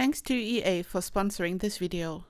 Thanks to EA for sponsoring this video.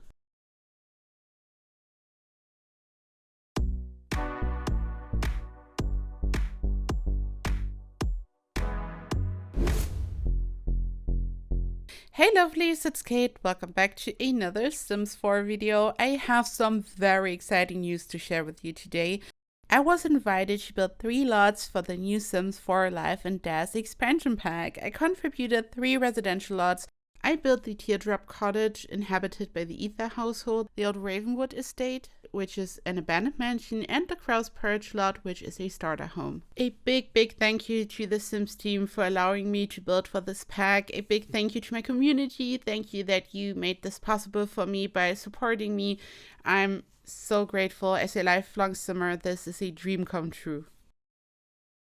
Hey lovelies, it's Kate. Welcome back to another Sims 4 video. I have some very exciting news to share with you today. I was invited to build 3 lots for the new Sims 4 Life and Death expansion pack. I contributed 3 residential lots. I built the Teardrop Cottage, inhabited by the Ether household, the old Ravenwood Estate, which is an abandoned mansion, and the Perch lot, which is a starter home. A big thank you to the Sims team for allowing me to build for this pack. A big thank you to my community. Thank you that you made this possible for me by supporting me. I'm so grateful. As a lifelong Simmer, this is a dream come true.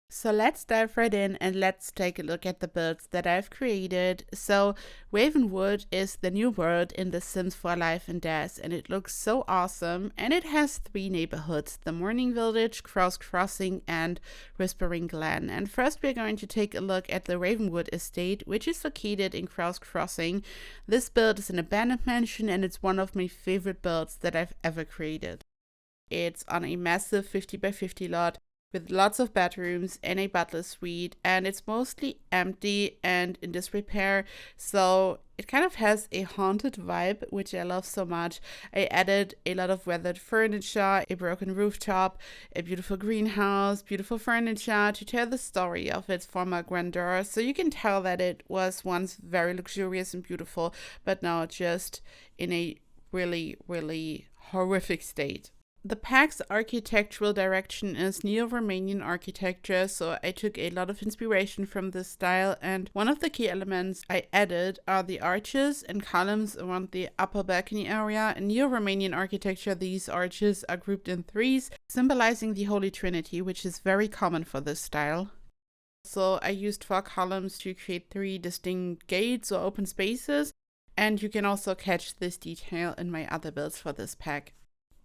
So let's dive right in and let's take a look at the builds that I've created. So Ravenwood is the new world in The Sims 4 Life and Death, and it looks so awesome. And it has 3 neighborhoods: the Morning Village, Crows Crossing, and Whispering Glen. And first we're going to take a look at the Ravenwood Estate, which is located in Crows Crossing. This build is an abandoned mansion, and it's one of my favorite builds that I've ever created. It's on a massive 50 by 50 lot with lots of bedrooms and a butler suite, and it's mostly empty and in disrepair, so it kind of has a haunted vibe, which I love so much. I added a lot of weathered furniture, a broken rooftop, a beautiful greenhouse, beautiful furniture to tell the story of its former grandeur, so you can tell that it was once very luxurious and beautiful, but now just in a really horrific state. The pack's architectural direction is neo-Romanian architecture, so I took a lot of inspiration from this style, and one of the key elements I added are the arches and columns around the upper balcony area. In neo-Romanian architecture, these arches are grouped in threes, symbolizing the Holy Trinity, which is very common for this style. So I used 4 columns to create 3 distinct gates or open spaces, and you can also catch this detail in my other builds for this pack.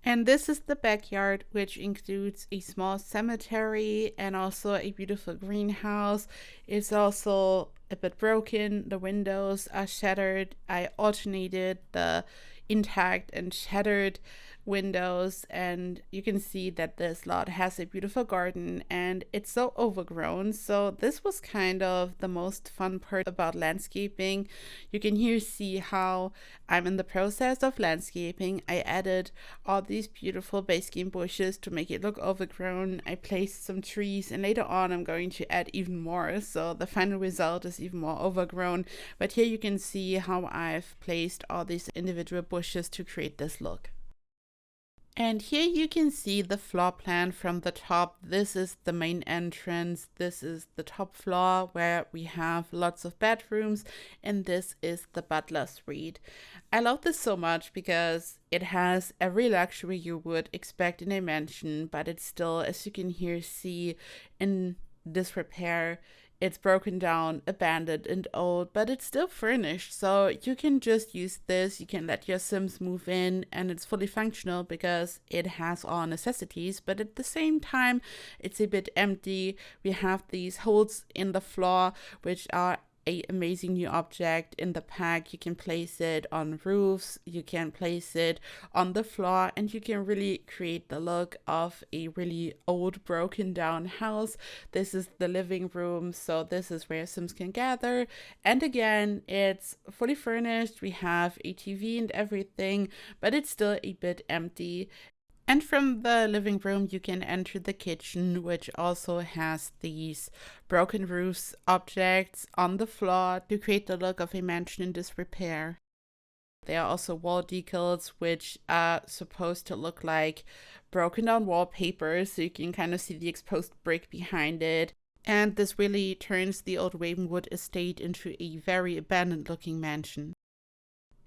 And this is the backyard, which includes a small cemetery and also a beautiful greenhouse. It's also a bit broken. The windows are shattered. I alternated the intact and shattered windows, and you can see that this lot has a beautiful garden and it's so overgrown. So this was kind of the most fun part about landscaping. You can here see how I'm in the process of landscaping. I added all these beautiful base game bushes to make it look overgrown. I placed some trees, and later on I'm going to add even more, so the final result is even more overgrown. But here you can see how I've placed all these individual bushes to create this look. And here you can see the floor plan from the top. This is the main entrance. This is the top floor where we have lots of bedrooms, and this is the butler suite. I love this so much because it has every luxury you would expect in a mansion, but it's still, as you can here see, in disrepair. It's broken down, abandoned, and old, but it's still furnished, so you can just use this. You can let your Sims move in, and it's fully functional because it has all necessities, but at the same time, it's a bit empty. We have these holes in the floor, which are an amazing new object in the pack. You can place it on roofs, you can place it on the floor, and you can really create the look of a really old broken down house. This is the living room, so this is where Sims can gather, and again, it's fully furnished. We have a TV and everything, but it's still a bit empty. And from the living room, you can enter the kitchen, which also has these broken roofs objects on the floor to create the look of a mansion in disrepair. There are also wall decals, which are supposed to look like broken down wallpaper, so you can kind of see the exposed brick behind it. And this really turns the old Ravenwood estate into a very abandoned looking mansion.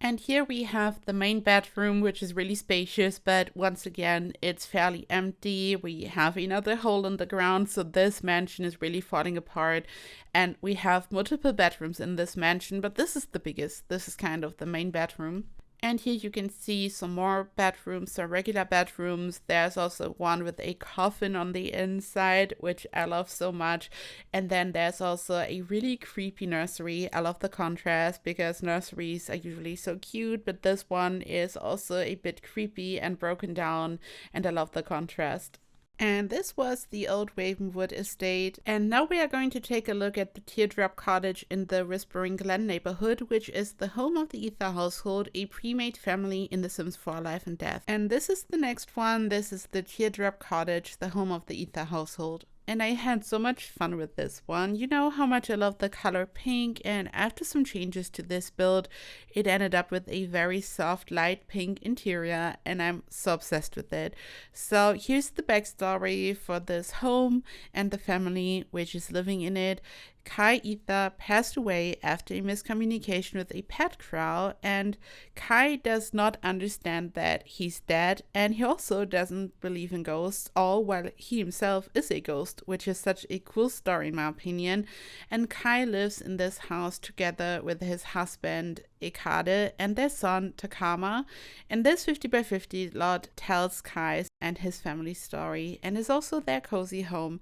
And here we have the main bedroom, which is really spacious, but once again, it's fairly empty. We have another hole in the ground, so this mansion is really falling apart. And we have multiple bedrooms in this mansion, but this is the biggest. This is kind of the main bedroom. And here you can see some more bedrooms, some regular bedrooms. There's also one with a coffin on the inside, which I love so much. And then there's also a really creepy nursery. I love the contrast because nurseries are usually so cute, but this one is also a bit creepy and broken down, and I love the contrast. And this was the old Ravenwood Estate. And now we are going to take a look at the Teardrop Cottage in the Whispering Glen neighborhood, which is the home of the Ether household, a pre-made family in The Sims 4 Life and Death. And this is the next one. This is the Teardrop Cottage, the home of the Ether household. And I had so much fun with this one. You know how much I love the color pink, and after some changes to this build, it ended up with a very soft light pink interior, and I'm so obsessed with it. So here's the backstory for this home and the family which is living in it. Kai Ether passed away after a miscommunication with a pet crow, and Kai does not understand that he's dead, and he also doesn't believe in ghosts, all while he himself is a ghost, which is such a cool story in my opinion. And Kai lives in this house together with his husband Ekade and their son Takama, and this 50 by 50 lot tells Kai and his family story and is also their cozy home.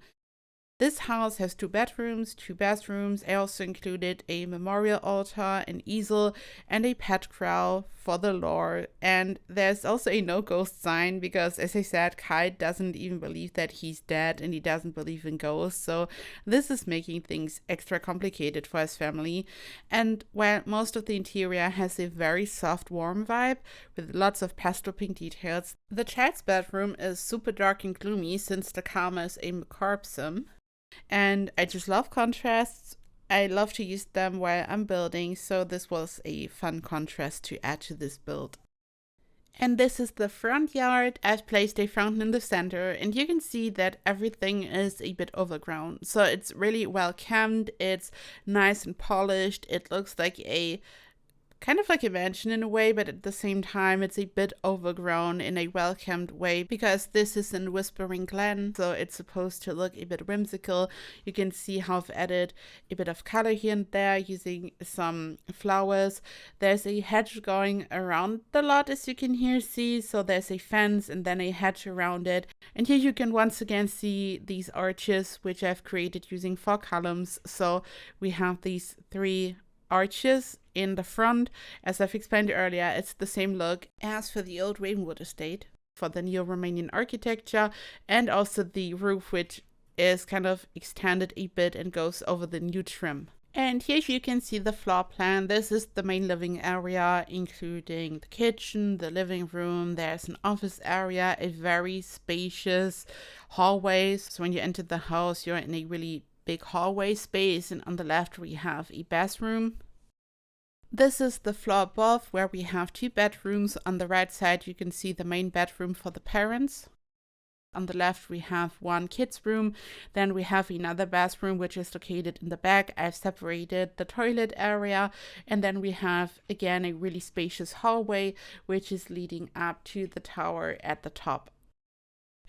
This house has 2 bedrooms, 2 bathrooms. I also included a memorial altar, an easel, and a pet crow for the lore. And there's also a no ghost sign because, as I said, Kai doesn't even believe that he's dead and he doesn't believe in ghosts. So this is making things extra complicated for his family. And while most of the interior has a very soft, warm vibe with lots of pastel pink details, the child's bedroom is super dark and gloomy since the Karma is a macabre sim. And I just love contrasts. I love to use them while I'm building, so this was a fun contrast to add to this build. And this is the front yard. I've placed a fountain in the center, and you can see that everything is a bit overgrown. So it's really well kept, it's nice and polished, it looks like a kind of like a mansion in a way, but at the same time it's a bit overgrown in a well-kept way because this is in Whispering Glen, so it's supposed to look a bit whimsical. You can see how I've added a bit of color here and there using some flowers. There's a hedge going around the lot, as you can here see, so there's a fence and then a hedge around it. And here you can once again see these arches which I've created using 4 columns. So we have these 3 arches in the front. As I've explained earlier, it's the same look as for the old Ravenwood Estate for the neo-Romanian architecture, and also the roof, which is kind of extended a bit and goes over the new trim. And here you can see the floor plan. This is the main living area, including the kitchen, the living room. There's an office area, a very spacious hallway. So when you enter the house, you're in a really big hallway space, and on the left we have a bathroom. This is the floor above where we have 2 bedrooms. On the right side you can see the main bedroom for the parents. On the left we have 1 kids room, then we have another bathroom which is located in the back. I've separated the toilet area, and then we have again a really spacious hallway which is leading up to the tower at the top.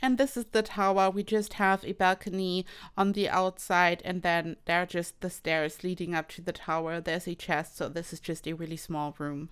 And this is the tower. We just have a balcony on the outside, and then there are just the stairs leading up to the tower. There's a chest, so this is just a really small room.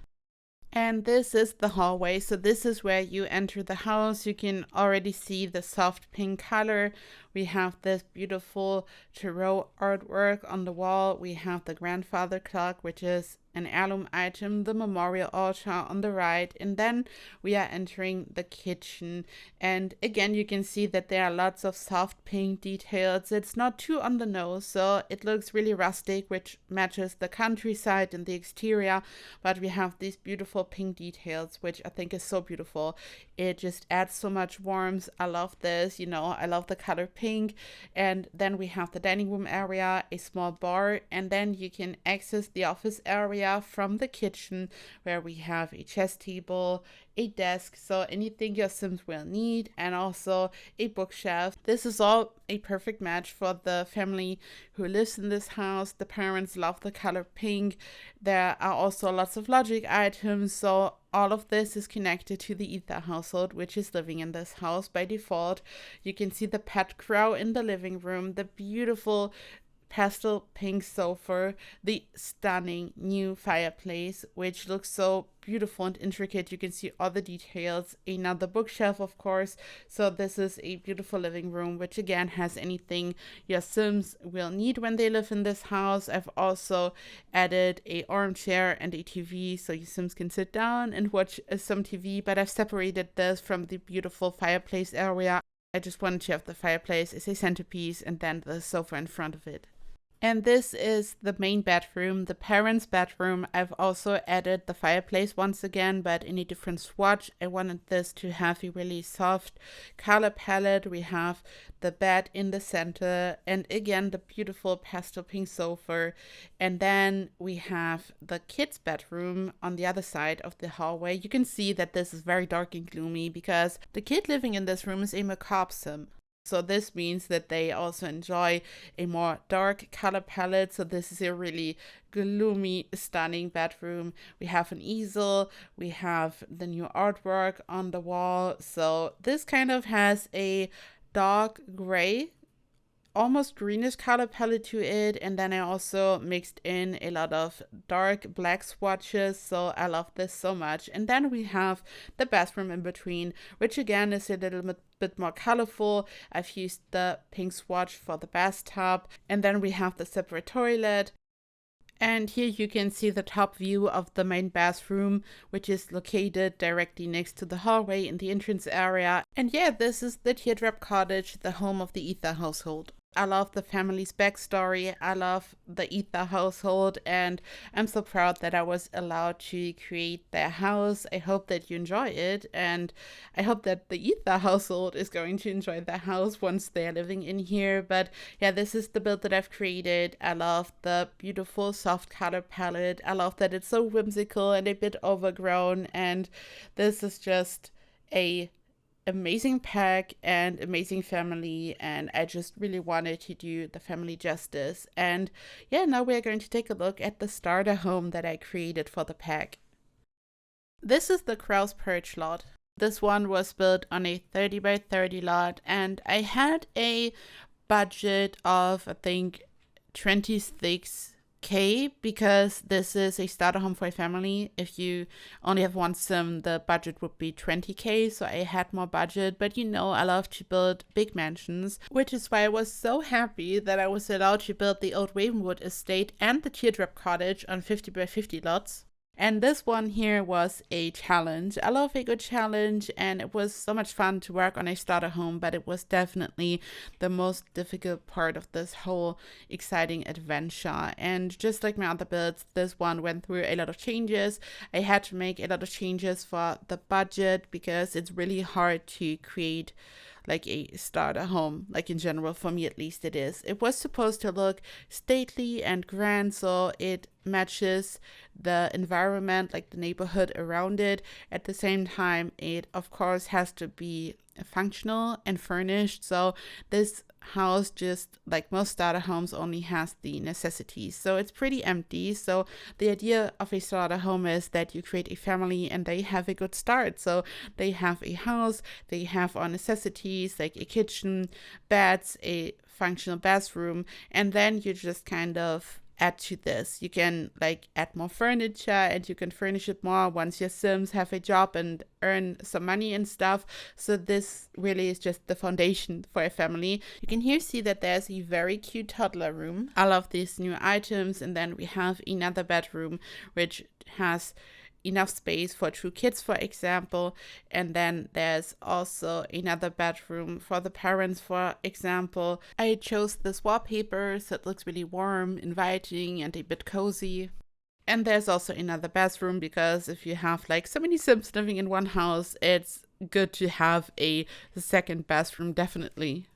And this is the hallway. So this is where you enter the house. You can already see the soft pink color. We have this beautiful tarot artwork on the wall. We have the grandfather clock, which is an heirloom item, the memorial altar on the right, and then we are entering the kitchen. And again, you can see that there are lots of soft pink details. It's not too on the nose, so it looks really rustic, which matches the countryside and the exterior, but we have these beautiful pink details, which I think is so beautiful. It just adds so much warmth. I love this, you know, I love the color pink. And then we have the dining room area, a small bar, and then you can access the office area from the kitchen, where we have a chess table, a desk, so anything your Sims will need, and also a bookshelf. This is all a perfect match for the family who lives in this house. The parents love the color pink. There are also lots of logic items, so all of this is connected to the Ether household, which is living in this house by default. You can see the pet crow in the living room, the beautiful pastel pink sofa, the stunning new fireplace, which looks so beautiful and intricate. You can see all the details. Another bookshelf, of course. So this is a beautiful living room, which again has anything your Sims will need when they live in this house. I've also added a armchair and a TV so your Sims can sit down and watch some TV, but I've separated this from the beautiful fireplace area. I just wanted to have the fireplace as a centerpiece and then the sofa in front of it. And this is the main bedroom, the parents' bedroom. I've also added the fireplace once again, but in a different swatch. I wanted this to have a really soft color palette. We have the bed in the center, and again, the beautiful pastel pink sofa. And then we have the kids' bedroom on the other side of the hallway. You can see that this is very dark and gloomy because the kid living in this room is a macabre sim. So this means that they also enjoy a more dark color palette. So this is a really gloomy, stunning bedroom. We have an easel. We have the new artwork on the wall. So this kind of has a dark gray, almost greenish color palette to it, and then I also mixed in a lot of dark black swatches, so I love this so much. And then we have the bathroom in between, which again is a little bit more colorful. I've used the pink swatch for the bathtub, and then we have the separate toilet. And here you can see the top view of the main bathroom, which is located directly next to the hallway in the entrance area. And yeah, this is the Teardrop Cottage, the home of the Ether household. I love the family's backstory. I love the Ether household, and I'm so proud that I was allowed to create their house. I hope that you enjoy it, and I hope that the Ether household is going to enjoy their house once they're living in here. But yeah, this is the build that I've created. I love the beautiful soft color palette. I love that it's so whimsical and a bit overgrown, and this is just a amazing pack and amazing family, and I just really wanted to do the family justice. And yeah, now we're going to take a look at the starter home that I created for the pack. This is the Krause Perch lot. This one was built on a 30 by 30 lot, and I had a budget of I think 26K because this is a starter home for a family. If you only have one sim, the budget would be 20K, so I had more budget. But you know, I love to build big mansions, which is why I was so happy that I was allowed to build the old Ravenwood Estate and the Teardrop Cottage on 50 by 50 lots. And this one here was a challenge. I love a good challenge, and it was so much fun to work on a starter home, but it was definitely the most difficult part of this whole exciting adventure. And just like my other builds, this one went through a lot of changes. I had to make a lot of changes for the budget because it's really hard to create like a starter home, like in general, for me at least it is. It was supposed to look stately and grand, so it matches the environment, like the neighborhood around it. At the same time, it of course has to be functional and furnished. So this house, just like most starter homes, only has the necessities, so it's pretty empty. So the idea of a starter home is that you create a family and they have a good start. So they have a house, they have all necessities like a kitchen, beds, a functional bathroom, and then you just kind of add to this. You can like add more furniture, and you can furnish it more once your Sims have a job and earn some money and stuff. So this really is just the foundation for a family. You can here see that there's a very cute toddler room. I love these new items. And then we have another bedroom which has enough space for 2 kids, for example. And then there's also another bedroom for the parents, for example. I chose this wallpaper so it looks really warm, inviting, and a bit cozy. And there's also another bathroom because if you have like so many Sims living in one house, it's good to have a second bathroom, definitely.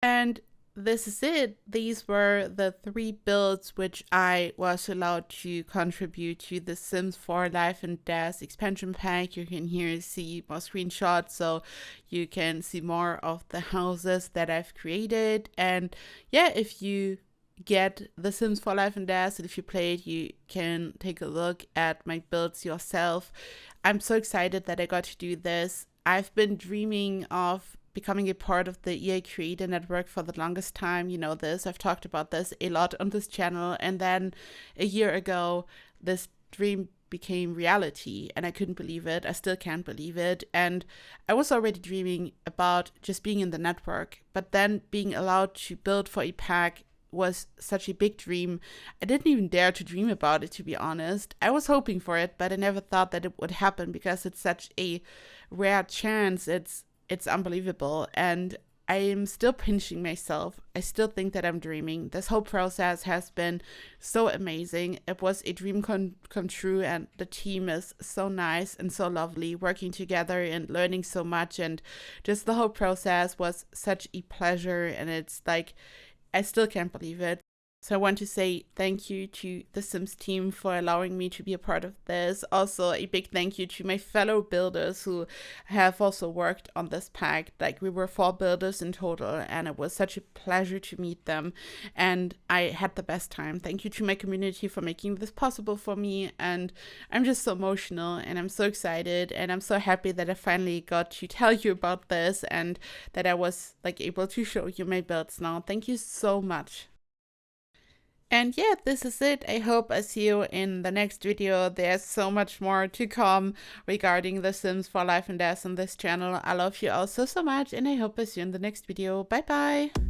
And this is it. These were the 3 builds which I was allowed to contribute to the Sims 4 Life and Death expansion pack. You can here see more screenshots, so you can see more of the houses that I've created. And yeah, if you get the Sims 4 Life and Death, and if you play it, you can take a look at my builds yourself. I'm so excited that I got to do this. I've been dreaming of becoming a part of the EA Creator Network for the longest time. You know this, I've talked about this a lot on this channel. And then a year ago, this dream became reality, and I couldn't believe it. I still can't believe it. And I was already dreaming about just being in the network, but then being allowed to build for a pack was such a big dream. I didn't even dare to dream about it, to be honest. I was hoping for it, but I never thought that it would happen because it's such a rare chance. It's unbelievable, and I am still pinching myself. I still think that I'm dreaming. This whole process has been so amazing. It was a dream come true, and the team is so nice and so lovely, working together and learning so much, and just the whole process was such a pleasure, and it's like, I still can't believe it. So I want to say thank you to the Sims team for allowing me to be a part of this. Also, a big thank you to my fellow builders who have also worked on this pack. Like, we were 4 builders in total, and it was such a pleasure to meet them, and I had the best time. Thank you to my community for making this possible for me, and I'm just so emotional, and I'm so excited, and I'm so happy that I finally got to tell you about this, and that I was like able to show you my builds now. Thank you so much. And yeah, this is it. I hope I see you in the next video. There's so much more to come regarding The Sims 4 Life and Death on this channel. I love you all so much, and I hope I see you in the next video. Bye bye!